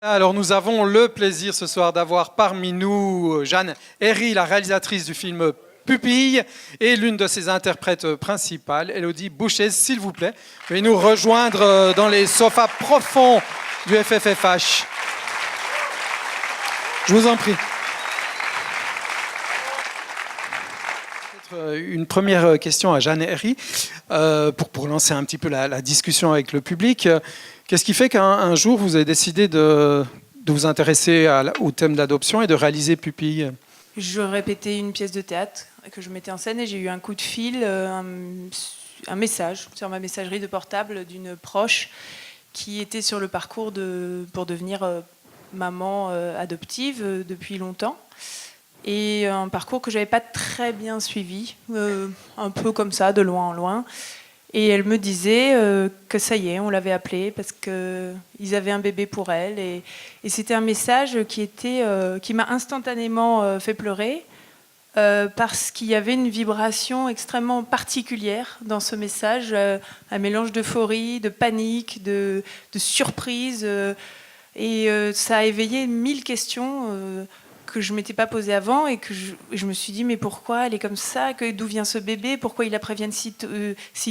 Alors nous avons le plaisir ce soir d'avoir parmi nous Jeanne Herry, la réalisatrice du film Pupille, et l'une de ses interprètes principales, Élodie Bouchez, s'il vous plaît. Veuillez nous rejoindre dans les sofas profonds du FFFH. Je vous en prie. Une première question à Jeanne Herry, pour lancer un petit peu la discussion avec le public. Qu'est-ce qui fait qu'un jour, vous avez décidé de vous intéresser au thème de l'adoption et de réaliser Pupille ? Je répétais une pièce de théâtre que je mettais en scène et j'ai eu un coup de fil, un message sur ma messagerie de portable d'une proche qui était sur le parcours pour devenir maman adoptive depuis longtemps. Et un parcours que je n'avais pas très bien suivi, un peu comme ça, de loin en loin. Et elle me disait que ça y est, on l'avait appelée parce qu'ils avaient un bébé pour elle. Et c'était un message qui m'a instantanément fait pleurer parce qu'il y avait une vibration extrêmement particulière dans ce message, un mélange d'euphorie, de panique, de surprise. Et ça a éveillé 1000 questions que je ne m'étais pas posée avant et que je me suis dit mais pourquoi elle est comme ça, d'où vient ce bébé, pourquoi ils la préviennent si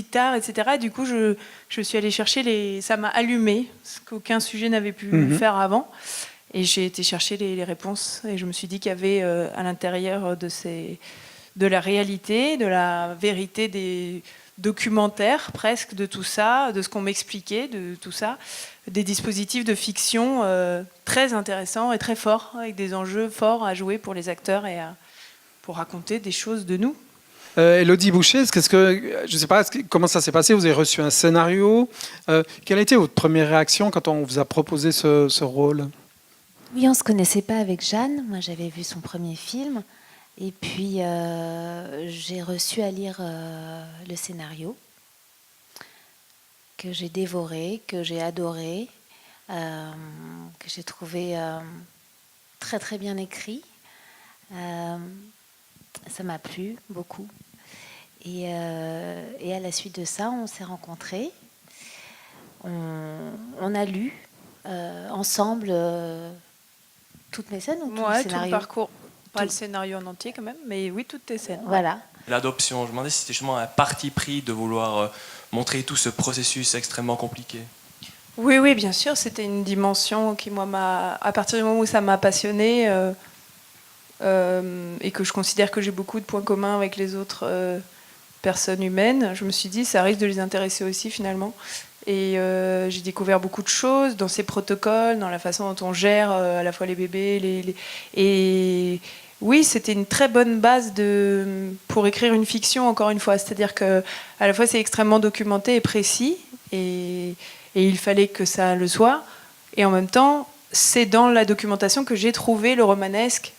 tard, etc. Et du coup je suis allée chercher ça m'a allumé, ce qu'aucun sujet n'avait pu faire avant, et j'ai été chercher les réponses et je me suis dit qu'il y avait à l'intérieur de la réalité, de la vérité des documentaires presque de tout ça, de ce qu'on m'expliquait de tout ça, des dispositifs de fiction très intéressants et très forts, avec des enjeux forts à jouer pour les acteurs et pour raconter des choses de nous. Élodie Bouchez, je ne sais pas comment ça s'est passé, vous avez reçu un scénario. Quelle a été votre première réaction quand on vous a proposé ce rôle ? Oui, on ne se connaissait pas avec Jeanne. Moi, j'avais vu son premier film. Et puis, j'ai reçu à lire le scénario, que j'ai dévoré, que j'ai adoré, que j'ai trouvé très très bien écrit. Ça m'a plu beaucoup. Et à la suite de ça, on s'est rencontrés. On a lu ensemble toutes mes scènes ou tout le scénario ? Tout le parcours. Pas le scénario en entier quand même, mais oui, toutes tes scènes. Voilà. L'adoption, je me demandais si c'était justement un parti pris de vouloir montrer tout ce processus extrêmement compliqué. Oui, bien sûr, c'était une dimension qui, moi, à partir du moment où ça m'a passionnée et que je considère que j'ai beaucoup de points communs avec les autres personnes humaines, je me suis dit, ça risque de les intéresser aussi finalement. Et j'ai découvert beaucoup de choses dans ces protocoles, dans la façon dont on gère à la fois les bébés, et oui, c'était une très bonne base pour écrire une fiction, encore une fois. C'est-à-dire qu'à la fois, c'est extrêmement documenté et précis, et il fallait que ça le soit. Et en même temps, c'est dans la documentation que j'ai trouvé le romanesque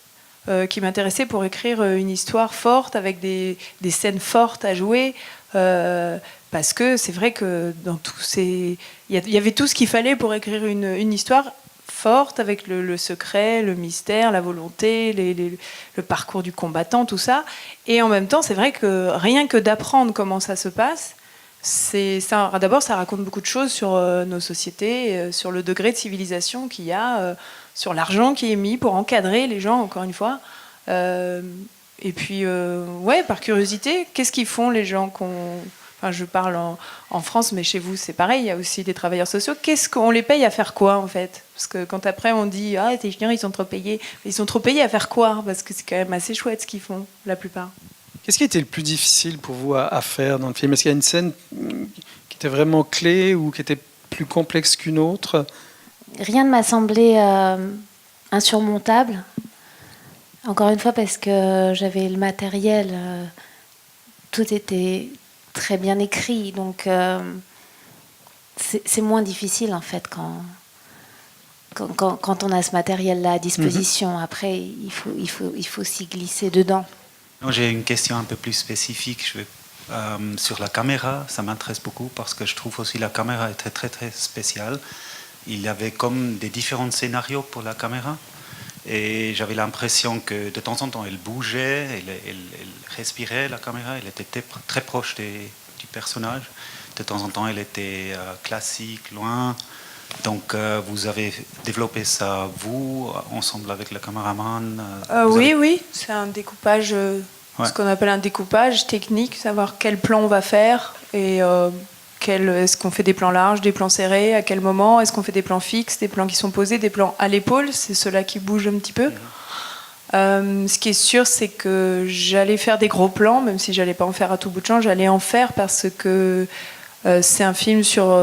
qui m'intéressait pour écrire une histoire forte, avec des scènes fortes à jouer. Parce que c'est vrai que dans il y avait tout ce qu'il fallait pour écrire une histoire forte, avec le secret, le mystère, la volonté, le parcours du combattant, tout ça. Et en même temps, c'est vrai que rien que d'apprendre comment ça se passe, d'abord, ça raconte beaucoup de choses sur nos sociétés, sur le degré de civilisation qu'il y a, sur l'argent qui est mis pour encadrer les gens, encore une fois. Et puis, par curiosité, qu'est-ce qu'ils font les gens Enfin, je parle en France, mais chez vous, c'est pareil, il y a aussi des travailleurs sociaux. Qu'est-ce qu'on les paye à faire quoi, en fait ? Parce que quand après, on dit « Ah, tes chiens, ils sont trop payés ». Ils sont trop payés à faire quoi ? Parce que c'est quand même assez chouette ce qu'ils font, la plupart. Qu'est-ce qui était le plus difficile pour vous à faire dans le film ? Est-ce qu'il y a une scène qui était vraiment clé ou qui était plus complexe qu'une autre ? Rien ne m'a semblé insurmontable. Encore une fois, parce que j'avais le matériel, tout était très bien écrit, donc c'est moins difficile en fait quand on a ce matériel-là à disposition. Après, il faut s'y glisser dedans. J'ai une question un peu plus spécifique. Sur la caméra, ça m'intéresse beaucoup parce que je trouve aussi la caméra était très très spéciale. Il y avait comme des différents scénarios pour la caméra. Et j'avais l'impression que de temps en temps, elle bougeait, elle respirait, la caméra, elle était très proche du personnage. De temps en temps, elle était classique, loin. Donc, vous avez développé ça, vous, ensemble avec le caméraman Oui, c'est un découpage, ce qu'on appelle un découpage technique, savoir quel plan on va faire et est-ce qu'on fait des plans larges, des plans serrés, à quel moment, est-ce qu'on fait des plans fixes, des plans qui sont posés, des plans à l'épaule, c'est ceux-là qui bougent un petit peu. Ce qui est sûr, c'est que j'allais faire des gros plans, même si j'allais pas en faire à tout bout de champ, j'allais en faire parce que c'est un film sur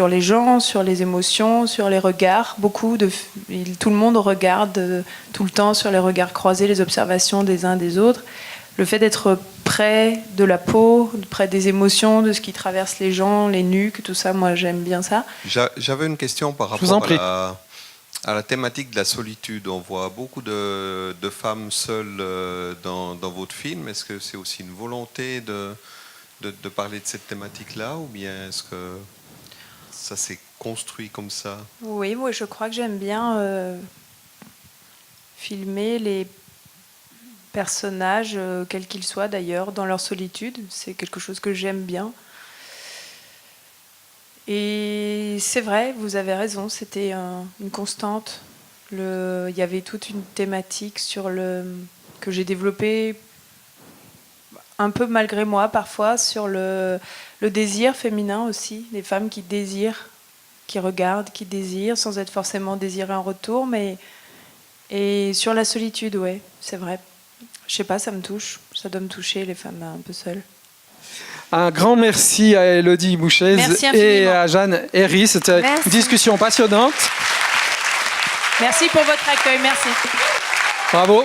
les gens, sur les émotions, sur les regards. Tout le monde regarde tout le temps sur les regards croisés, les observations des uns des autres. Le fait d'être près de la peau, près des émotions, de ce qui traverse les gens, les nuques, tout ça, moi j'aime bien ça. J'avais une question par rapport à la thématique de la solitude. On voit beaucoup de femmes seules dans votre film. Est-ce que c'est aussi une volonté de parler de cette thématique-là, ou bien est-ce que ça s'est construit comme ça? Oui, je crois que j'aime bien filmer les personnages, quels qu'ils soient d'ailleurs, dans leur solitude. C'est quelque chose que j'aime bien. Et c'est vrai, vous avez raison, c'était une constante. Il y avait toute une thématique que j'ai développée un peu malgré moi parfois, sur le désir féminin aussi, des femmes qui désirent, qui regardent, qui désirent, sans être forcément désirées en retour, et sur la solitude, ouais, c'est vrai. Je sais pas, ça me touche, ça doit me toucher, les femmes un peu seules. Un grand merci à Élodie Bouchez et à Jeanne Herry. C'était une discussion passionnante. Merci pour votre accueil, merci. Bravo.